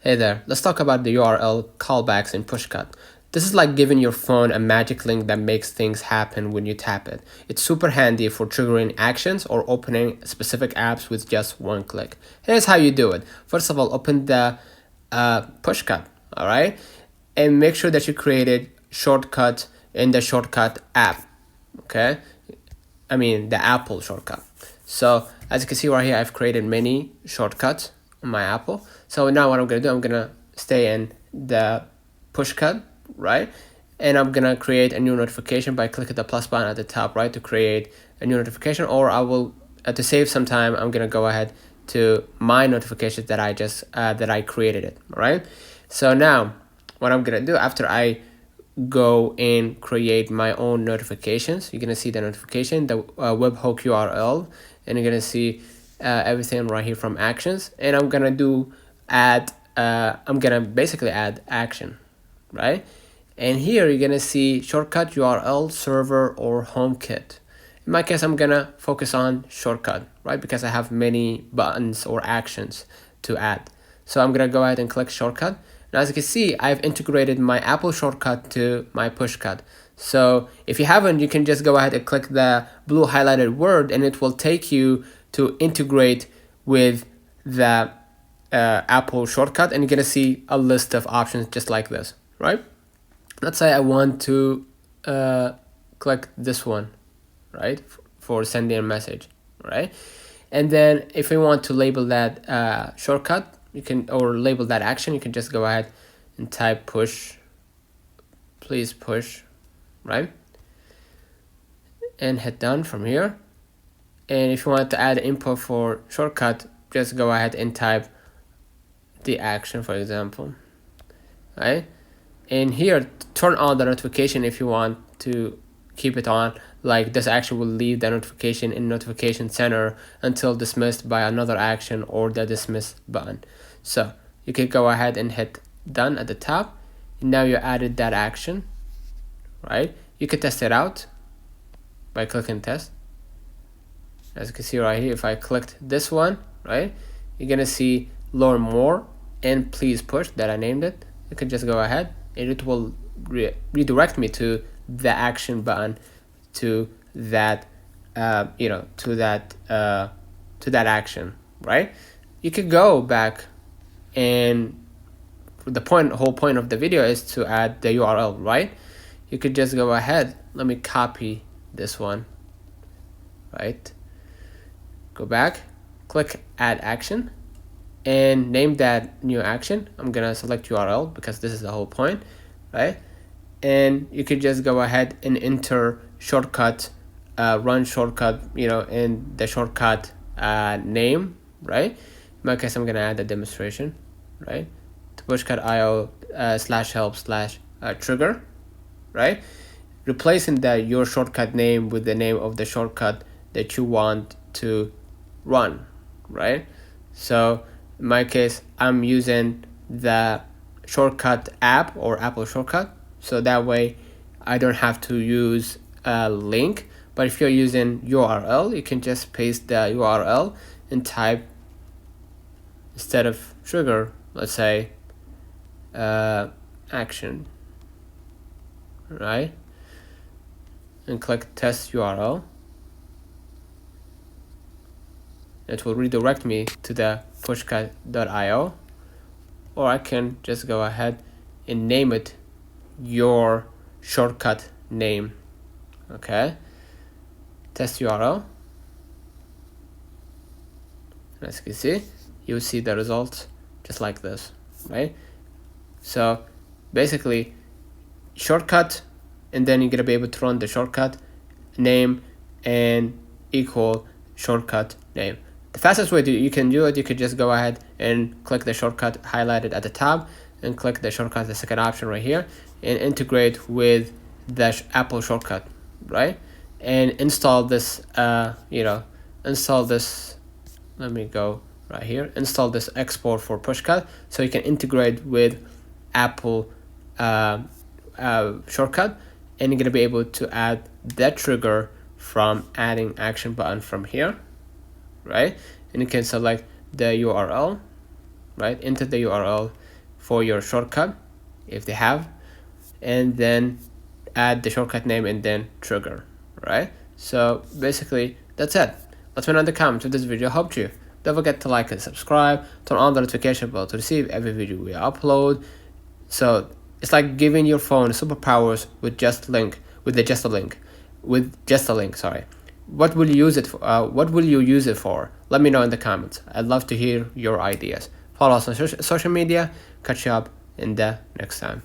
Hey there, let's talk about the URL callbacks in Pushcut. This is like giving your phone a magic link that makes things happen when you tap it. It's super handy for triggering actions or opening specific apps with just one click. Here's how you do it. First of all, open the Pushcut, all right? And make sure that you created shortcut in the shortcut app, okay? I mean the Apple shortcut. So as you can see right here, I've created many shortcuts on my Apple. So now what I'm gonna do, I'm gonna stay in the Pushcut, right? And I'm gonna create a new notification by clicking the plus button at the top right to create a new notification, or I will to save some time, I'm gonna go ahead to my notifications that I just that I created it, right? So now what I'm gonna do after I go and create my own notifications, you're gonna see the notification, the webhook URL, and you're gonna see everything right here from actions, and I'm gonna do I'm gonna basically add action, right? And here you're gonna see shortcut URL server or HomeKit. In my case, I'm gonna focus on shortcut, right? Because I have many buttons or actions to add. So I'm gonna go ahead and click shortcut. And as you can see, I've integrated my Apple shortcut to my Pushcut. So if you haven't, you can just go ahead and click the blue highlighted word and it will take you to integrate with the Apple shortcut, and you're gonna see a list of options just like this, right? Let's say I want to click this one, right, for sending a message, right? And then if we want to label that shortcut, you can, or label that action, you can just go ahead and type push, please push, right? And hit done from here. And if you want to add info for shortcut, just go ahead and type the action, for example, right? And here, turn on the notification if you want to keep it on, like this action will leave the notification in notification center until dismissed by another action or the dismiss button. So you can go ahead and hit done at the top. And now you added that action, right? You can test it out by clicking test. As you can see right here, if I clicked this one, right, you're gonna see learn more and please push that I named it. You can just go ahead and it will redirect me to the action button, to that to that action, right? You could go back, and the whole point of the video is to add the URL, right? You could just go ahead, let me copy this one, right? Go back, click add action, and name that new action. I'm gonna select URL because this is the whole point, right? And you could just go ahead and enter shortcut, run shortcut, in the shortcut name, right? In my case, I'm gonna add a demonstration, right? To pushcut.io /help/trigger, right? Replacing your shortcut name with the name of the shortcut that you want to run, right? So in my case, I'm using the shortcut app or Apple shortcut, so that way I don't have to use a link. But if you're using URL, you can just paste the URL and type, instead of trigger, let's say action, right? And click test URL. It will redirect me to the pushcut.io, or I can just go ahead and name it your shortcut name, okay? Test URL. As you can see, you'll see the results just like this, right? So basically, shortcut, and then you're gonna be able to run the shortcut name and equal shortcut name. The fastest way you can do it, you could just go ahead and click the shortcut highlighted at the top and click the shortcut, the second option right here, and integrate with the Apple shortcut, right? And install this, install this, let me go right here, install this export for Pushcut so you can integrate with Apple shortcut, and you're gonna be able to add that trigger from adding action button from here, right? And you can select the URL, right? Enter the URL for your shortcut if they have, and then add the shortcut name and then trigger, right? So basically that's it. Let me know in the comments if this video helped you. Don't forget to like and subscribe, turn on the notification bell to receive every video we upload. So it's like giving your phone superpowers with just a link. Sorry. What will you use it for? What will you use it for? Let me know in the comments. I'd love to hear your ideas. Follow us on social media. Catch you up in the next time.